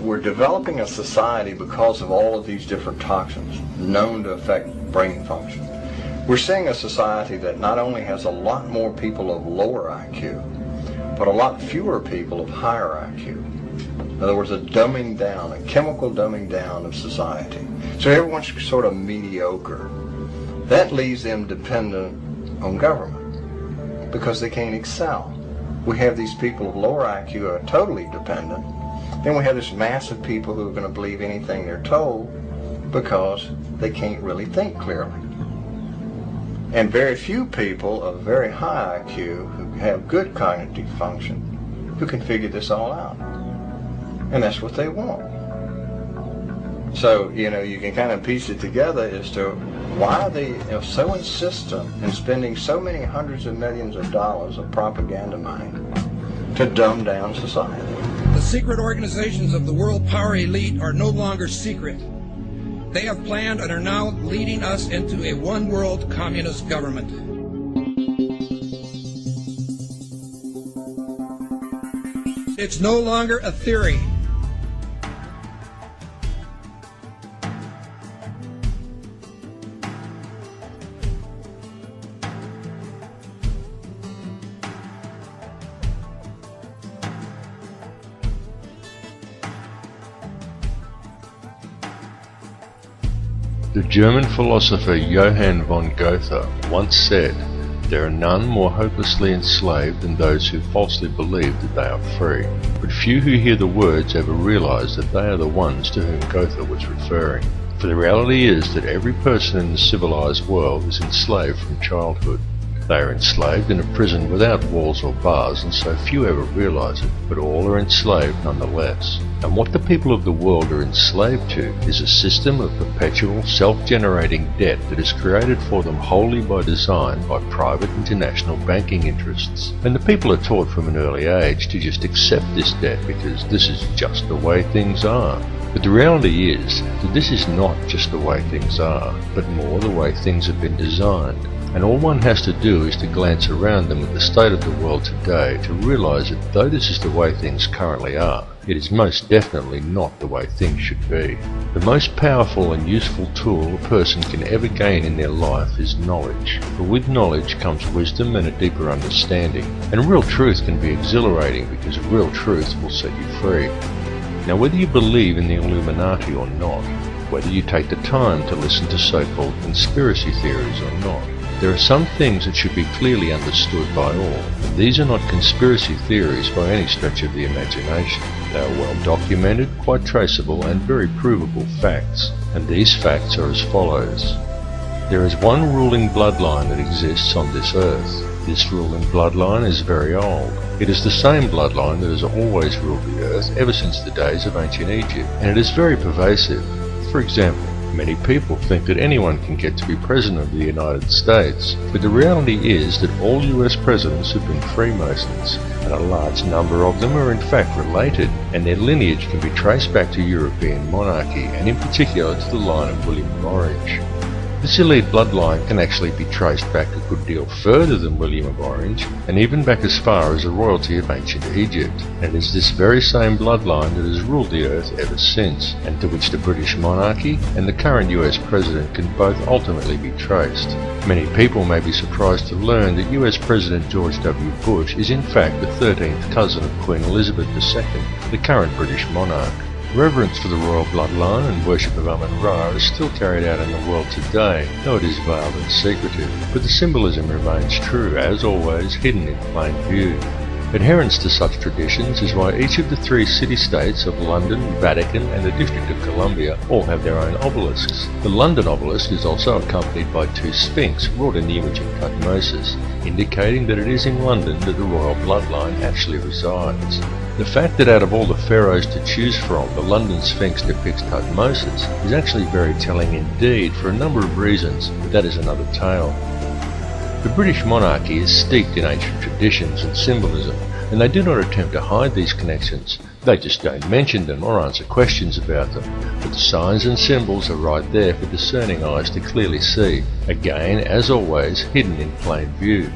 we're developing a society because of all of these different toxins known to affect brain function. We're seeing a society that not only has a lot more people of lower IQ, but a lot fewer people of higher IQ. In other words, a dumbing down, a chemical dumbing down of society. So everyone's sort of mediocre. That leaves them dependent on government because they can't excel. We have these people of lower IQ who are totally dependent. Then we have this mass of people who are going to believe anything they're told because they can't really think clearly. And very few people of very high IQ who have good cognitive function who can figure this all out. And that's what they want. So, you can kind of piece it together as to why they are so insistent in spending so many hundreds of millions of dollars of propaganda money to dumb down society. The secret organizations of the world power elite are no longer secret. They have planned and are now leading us into a one-world communist government. It's no longer a theory. The German philosopher Johann von Goethe once said, "There are none more hopelessly enslaved than those who falsely believe that they are free." But few who hear the words ever realize that they are the ones to whom Goethe was referring. For the reality is that every person in the civilized world is enslaved from childhood. They are enslaved in a prison without walls or bars, and so few ever realize it, but all are enslaved nonetheless. And what the people of the world are enslaved to is a system of perpetual self-generating debt that is created for them wholly by design by private international banking interests. And the people are taught from an early age to just accept this debt because this is just the way things are. But the reality is that this is not just the way things are, but more the way things have been designed. And all one has to do is to glance around them at the state of the world today to realize that though this is the way things currently are, it is most definitely not the way things should be. The most powerful and useful tool a person can ever gain in their life is knowledge. For with knowledge comes wisdom and a deeper understanding. And real truth can be exhilarating because real truth will set you free. Now whether you believe in the Illuminati or not, whether you take the time to listen to so-called conspiracy theories or not, there are some things that should be clearly understood by all. These are not conspiracy theories by any stretch of the imagination. They are well documented, quite traceable, and very provable facts. And these facts are as follows. There is one ruling bloodline that exists on this earth. This ruling bloodline is very old. It is the same bloodline that has always ruled the earth ever since the days of ancient Egypt, and it is very pervasive. For example, many people think that anyone can get to be President of the United States, but the reality is that all US presidents have been Freemasons, and a large number of them are in fact related, and their lineage can be traced back to European monarchy, and in particular to the line of William of Orange. This elite bloodline can actually be traced back a good deal further than William of Orange, and even back as far as the royalty of ancient Egypt, and it is this very same bloodline that has ruled the earth ever since, and to which the British monarchy and the current US president can both ultimately be traced. Many people may be surprised to learn that US President George W. Bush is in fact the 13th cousin of Queen Elizabeth II, the current British monarch. Reverence for the royal bloodline and worship of Amun-Ra is still carried out in the world today, though it is veiled and secretive, but the symbolism remains true, as always, hidden in plain view. Adherence to such traditions is why each of the three city-states of London, Vatican and the District of Columbia all have their own obelisks. The London obelisk is also accompanied by two sphinx wrought in the image of Tutmosis, indicating that it is in London that the royal bloodline actually resides. The fact that out of all the pharaohs to choose from, the London Sphinx depicts Tutmosis is actually very telling indeed for a number of reasons, but that is another tale. The British monarchy is steeped in ancient traditions and symbolism, and they do not attempt to hide these connections. They just don't mention them or answer questions about them. But the signs and symbols are right there for discerning eyes to clearly see, again, as always, hidden in plain view.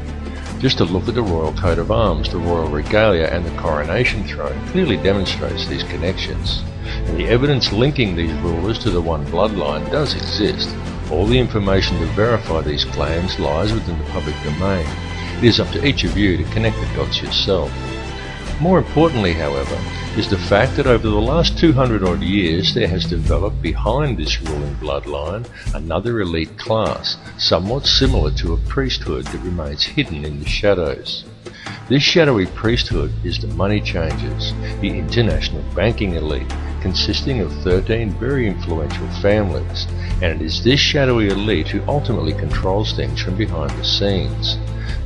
Just to look at the royal coat of arms, the royal regalia and the coronation throne clearly demonstrates these connections. And the evidence linking these rulers to the one bloodline does exist. All the information to verify these claims lies within the public domain. It is up to each of you to connect the dots yourself. More importantly, however, is the fact that over the last 200 odd years there has developed behind this ruling bloodline another elite class, somewhat similar to a priesthood that remains hidden in the shadows. This shadowy priesthood is the money changers, the international banking elite, consisting of 13 very influential families, and it is this shadowy elite who ultimately controls things from behind the scenes.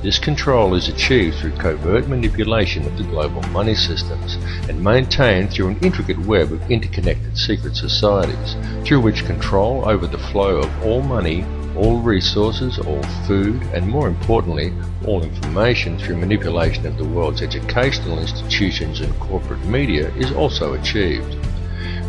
This control is achieved through covert manipulation of the global money systems and maintained through an intricate web of interconnected secret societies, through which control over the flow of all money, all resources, all food, and more importantly, all information through manipulation of the world's educational institutions and corporate media is also achieved.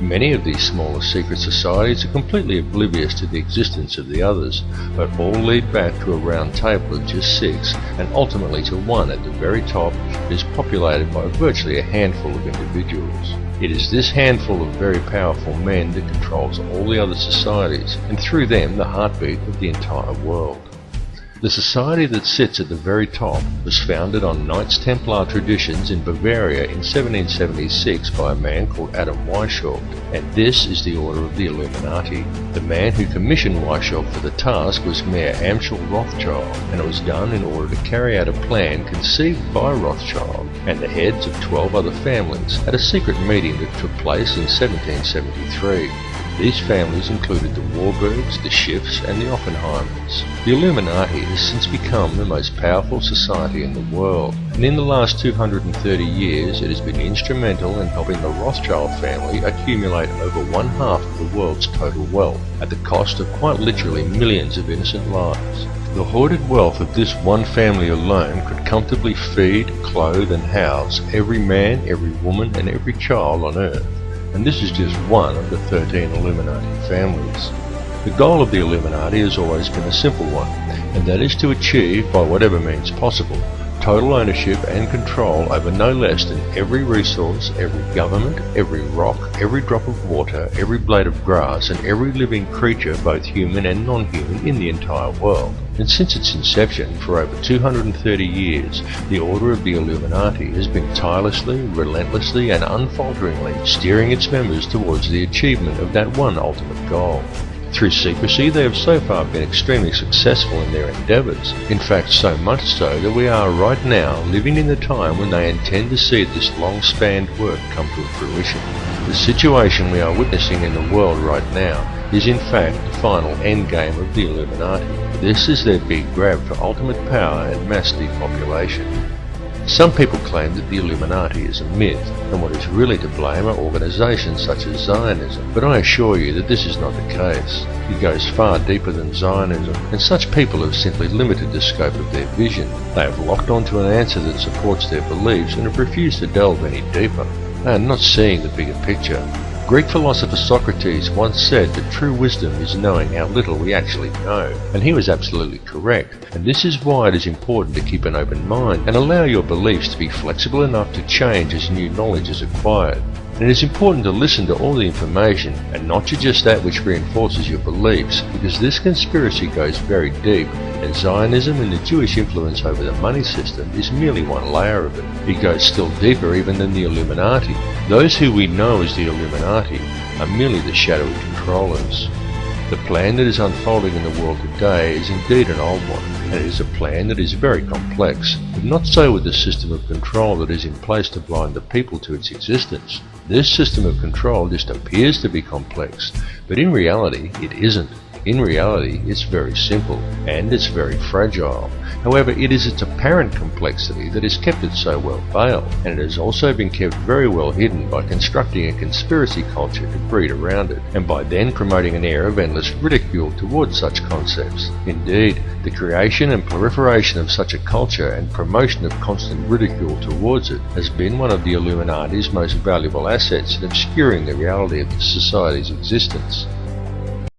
Many of these smaller secret societies are completely oblivious to the existence of the others, but all lead back to a round table of just 6, and ultimately to one at the very top that is populated by virtually a handful of individuals. It is this handful of very powerful men that controls all the other societies, and through them the heartbeat of the entire world. The society that sits at the very top was founded on Knights Templar traditions in Bavaria in 1776 by a man called Adam Weishaupt, and this is the Order of the Illuminati. The man who commissioned Weishaupt for the task was Mayor Amschel Rothschild, and it was done in order to carry out a plan conceived by Rothschild and the heads of 12 other families at a secret meeting that took place in 1773. These families included the Warburgs, the Schiffs, and the Oppenheimers. The Illuminati has since become the most powerful society in the world, and in the last 230 years it has been instrumental in helping the Rothschild family accumulate over 1/2 of the world's total wealth, at the cost of quite literally millions of innocent lives. The hoarded wealth of this one family alone could comfortably feed, clothe, and house every man, every woman, and every child on Earth. And this is just one of the 13 Illuminati families. The goal of the Illuminati has always been a simple one, and that is to achieve, by whatever means possible, total ownership and control over no less than every resource, every government, every rock, every drop of water, every blade of grass, and every living creature, both human and non-human, in the entire world. And since its inception, for over 230 years, the Order of the Illuminati has been tirelessly, relentlessly, and unfalteringly steering its members towards the achievement of that one ultimate goal. Through secrecy, they have so far been extremely successful in their endeavours. In fact, so much so that we are right now living in the time when they intend to see this long-spanned work come to fruition. The situation we are witnessing in the world right now is in fact the final endgame of the Illuminati. This is their big grab for ultimate power and mass depopulation. Some people claim that the Illuminati is a myth, and what is really to blame are organisations such as Zionism, but I assure you that this is not the case. It goes far deeper than Zionism, and such people have simply limited the scope of their vision. They have locked onto an answer that supports their beliefs and have refused to delve any deeper. They are not seeing the bigger picture. Greek philosopher Socrates once said that true wisdom is knowing how little we actually know, and he was absolutely correct, and this is why it is important to keep an open mind and allow your beliefs to be flexible enough to change as new knowledge is acquired. And it is important to listen to all the information and not to just that which reinforces your beliefs, because this conspiracy goes very deep, and Zionism and the Jewish influence over the money system is merely one layer of it. It goes still deeper even than the Illuminati. Those who we know as the Illuminati are merely the shadowy controllers. The plan that is unfolding in the world today is indeed an old one, and it is a plan that is very complex, but not so with the system of control that is in place to blind the people to its existence. This system of control just appears to be complex, but in reality it isn't. In reality, it's very simple, and it's very fragile. However, it is its apparent complexity that has kept it so well veiled, and it has also been kept very well hidden by constructing a conspiracy culture to breed around it, and by then promoting an air of endless ridicule towards such concepts. Indeed, the creation and proliferation of such a culture and promotion of constant ridicule towards it has been one of the Illuminati's most valuable assets in obscuring the reality of the society's existence.